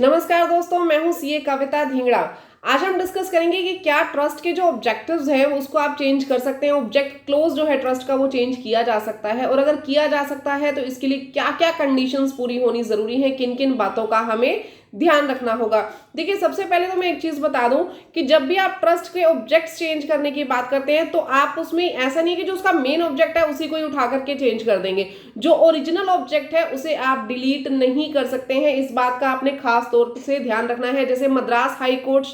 नमस्कार दोस्तों, मैं हूं सीए कविता धिंगड़ा। आज हम डिस्कस करेंगे कि क्या ट्रस्ट के जो ऑब्जेक्टिव्स हैं उसको आप चेंज कर सकते हैं। ऑब्जेक्ट क्लोज जो है ट्रस्ट का वो चेंज किया जा सकता है, और अगर किया जा सकता है तो इसके लिए क्या क्या कंडीशंस पूरी होनी जरूरी है, किन किन बातों का हमें ध्यान रखना होगा। देखिए, सबसे पहले तो मैं एक चीज बता दूं कि जब भी आप ट्रस्ट के ऑब्जेक्ट्स चेंज करने की बात करते हैं तो आप उसमें ऐसा नहीं है कि जो उसका मेन ऑब्जेक्ट है उसी को ही उठा करके चेंज कर देंगे। जो ओरिजिनल ऑब्जेक्ट है उसे आप डिलीट नहीं कर सकते हैं। इस बात का आपने खास तौर से ध्यान रखना है। जैसे मद्रास हाई कोर्ट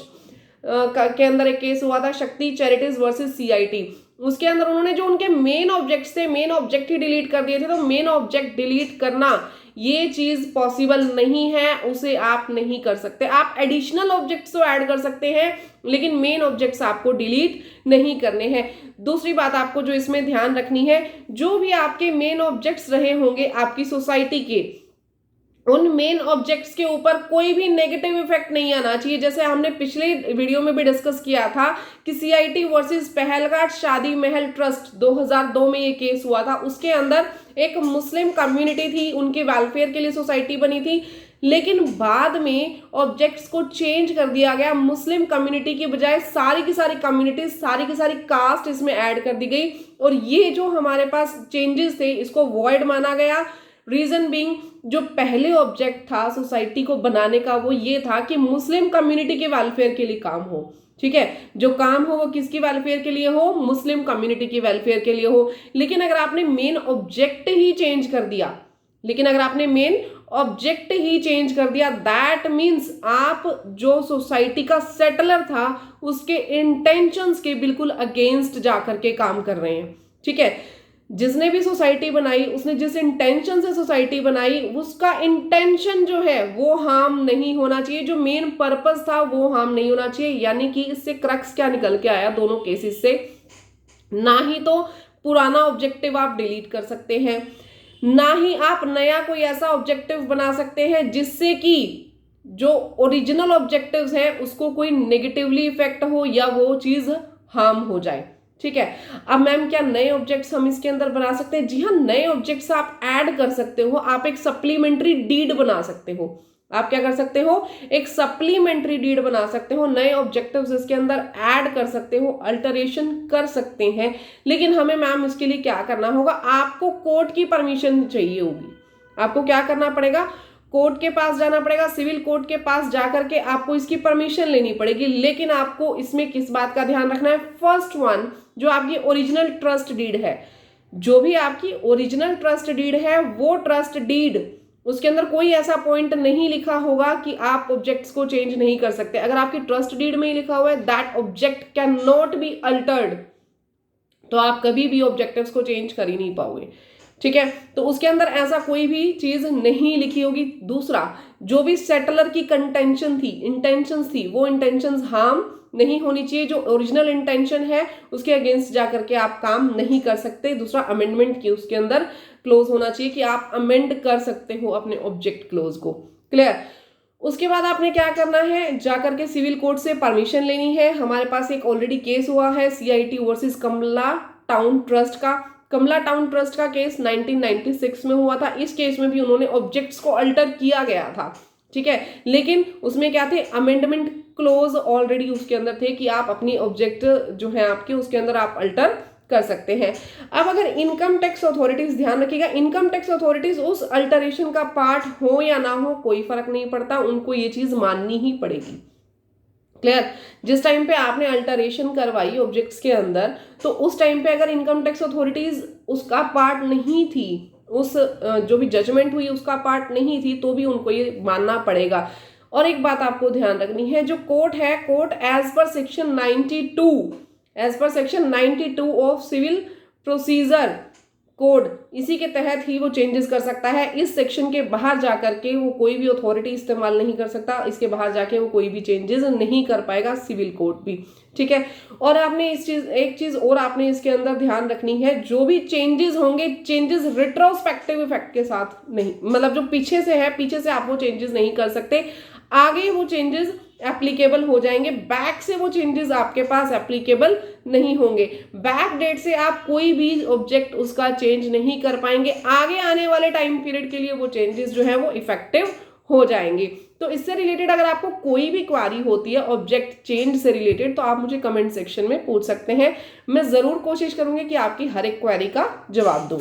के अंदर एक केस हुआ था, शक्ति चैरिटीज वर्सेस सीआईटी। उसके अंदर उन्होंने जो उनके मेन ऑब्जेक्ट्स थे, मेन ऑब्जेक्ट ही डिलीट कर दिए थे। तो मेन ऑब्जेक्ट डिलीट करना ये चीज पॉसिबल नहीं है, उसे आप नहीं कर सकते। आप एडिशनल ऑब्जेक्ट्स तो ऐड कर सकते हैं, लेकिन मेन ऑब्जेक्ट्स आपको डिलीट नहीं करने हैं। दूसरी बात आपको जो इसमें ध्यान रखनी है, जो भी आपके मेन ऑब्जेक्ट्स रहे होंगे आपकी सोसाइटी के, उन मेन ऑब्जेक्ट्स के ऊपर कोई भी नेगेटिव इफेक्ट नहीं आना चाहिए। जैसे हमने पिछले वीडियो में भी डिस्कस किया था कि सीआईटी वर्सेस पहलगाट शादी महल ट्रस्ट 2002 में ये केस हुआ था। उसके अंदर एक मुस्लिम कम्युनिटी थी, उनके वेलफेयर के लिए सोसाइटी बनी थी, लेकिन बाद में ऑब्जेक्ट्स को चेंज कर दिया गया। मुस्लिम कम्युनिटी की बजाय सारी की सारी कम्युनिटीज, सारी की सारी कास्ट इसमें ऐड कर दी गई, और ये जो हमारे पास चेंजेस थे इसको वॉइड माना गया। रीजन बीइंग, जो पहले ऑब्जेक्ट था सोसाइटी को बनाने का वो ये था कि मुस्लिम कम्युनिटी के वेलफेयर के लिए काम हो। ठीक है, जो काम हो वो किसकी वेलफेयर के लिए हो? मुस्लिम कम्युनिटी की वेलफेयर के लिए हो। लेकिन अगर आपने मेन ऑब्जेक्ट ही चेंज कर दिया, दैट मीन्स आप जो सोसाइटी का सेटलर था उसके इंटेंशंस के बिल्कुल अगेंस्ट जाकर के काम कर रहे हैं। ठीक है, जिसने भी सोसाइटी बनाई, उसने जिस इंटेंशन से सोसाइटी बनाई, उसका इंटेंशन जो है वो हार्म नहीं होना चाहिए, जो मेन पर्पस था वो हार्म नहीं होना चाहिए। यानी कि इससे क्रक्स क्या निकल के आया दोनों केसेस से? ना ही तो पुराना ऑब्जेक्टिव आप डिलीट कर सकते हैं, ना ही आप नया कोई ऐसा ऑब्जेक्टिव बना सकते हैं जिससे कि जो ओरिजिनल ऑब्जेक्टिव्स हैं उसको कोई नेगेटिवली इफेक्ट हो या वो चीज हार्म हो जाए। ठीक है, अब मैम क्या नए ऑब्जेक्ट्स हम इसके अंदर बना सकते हैं? जी हाँ, नए ऑब्जेक्ट्स आप ऐड कर सकते हो। आप एक सप्लीमेंट्री डीड बना सकते हो। आप क्या कर सकते हो? एक सप्लीमेंट्री डीड बना सकते हो, नए ऑब्जेक्टिव्स इसके अंदर ऐड कर सकते हो, अल्टरेशन कर सकते हैं। लेकिन हमें मैम इसके लिए क्या करना होगा? आपको कोर्ट की परमिशन चाहिए होगी। आपको क्या करना पड़ेगा? कोर्ट के पास जाना पड़ेगा, सिविल कोर्ट के पास जाकर के आपको इसकी परमिशन लेनी पड़ेगी। लेकिन आपको इसमें किस बात का ध्यान रखना है? फर्स्ट वन, जो आपकी ओरिजिनल ट्रस्ट डीड है, जो भी आपकी ओरिजिनल ट्रस्ट डीड है वो ट्रस्ट डीड, उसके अंदर कोई ऐसा पॉइंट नहीं लिखा होगा कि आप ऑब्जेक्ट्स को चेंज नहीं कर सकते। अगर आपकी ट्रस्ट डीड में ही लिखा हुआ है that object can not be altered, तो आप कभी भी ऑब्जेक्टिव्स को चेंज कर ही नहीं पाओगे। ठीक है, तो उसके अंदर ऐसा कोई भी चीज नहीं लिखी होगी। दूसरा, जो भी सेटलर की कंटेंशन थी, इंटेंशंस थी, वो इंटेंशंस हार्म नहीं होनी चाहिए। जो ओरिजिनल इंटेंशन है उसके अगेंस्ट जाकर के आप काम नहीं कर सकते। दूसरा, अमेंडमेंट की उसके अंदर क्लोज होना चाहिए कि आप अमेंड कर सकते हो अपने ऑब्जेक्ट क्लोज को। क्लियर? उसके बाद आपने क्या करना है? जाकर के सिविल कोर्ट से परमिशन लेनी है। हमारे पास एक ऑलरेडी केस हुआ है सीआईटी वर्सेस कमला टाउन ट्रस्ट का। कमला टाउन ट्रस्ट का केस 1996 में हुआ था। इस केस में भी उन्होंने ऑब्जेक्ट्स को अल्टर किया गया था। ठीक है, लेकिन उसमें क्या थे? अमेंडमेंट क्लोज ऑलरेडी उसके अंदर थे कि आप अपनी ऑब्जेक्ट जो है आपके उसके अंदर आप अल्टर कर सकते हैं। अब अगर इनकम टैक्स अथॉरिटीज, ध्यान रखिएगा, इनकम टैक्स अथॉरिटीज उस अल्टरेशन का पार्ट हो या ना हो कोई फर्क नहीं पड़ता, उनको ये चीज माननी ही पड़ेगी। क्लियर? जिस टाइम पे आपने अल्टरेशन करवाई ऑब्जेक्ट्स के अंदर, तो उस टाइम पे अगर इनकम टैक्स अथॉरिटीज उसका पार्ट नहीं थी, उस जो भी जजमेंट हुई उसका पार्ट नहीं थी, तो भी उनको ये मानना पड़ेगा। और एक बात आपको ध्यान रखनी है, जो कोर्ट है, court as per section 92 of civil procedure code, इसी के तहत ही वो चेंजेस कर सकता है। इस सेक्शन के बाहर जाकर के वो कोई भी अथॉरिटी इस्तेमाल नहीं कर सकता। इसके बाहर जाके वो कोई भी चेंजेस नहीं कर पाएगा, सिविल कोड भी। ठीक है, और आपने एक चीज और आपने इसके अंदर ध्यान रखनी है, जो भी चेंजेस होंगे, चेंजेस रिट्रोस्पेक्टिव इफेक्ट के साथ नहीं, मतलब जो पीछे से है, पीछे से आप वो चेंजेस नहीं कर सकते, आगे वो चेंजेस एप्लीकेबल हो जाएंगे। बैक से वो चेंजेस आपके पास एप्लीकेबल नहीं होंगे। बैक डेट से आप कोई भी ऑब्जेक्ट उसका चेंज नहीं कर पाएंगे। आगे आने वाले टाइम पीरियड के लिए वो चेंजेस जो है वो इफेक्टिव हो जाएंगे। तो इससे रिलेटेड अगर आपको कोई भी क्वारी होती है ऑब्जेक्ट चेंज से रिलेटेड, तो आप मुझे कमेंट सेक्शन में पूछ सकते हैं। मैं ज़रूर कोशिश करूंगी कि आपकी हर एक क्वेरी का जवाब दूं।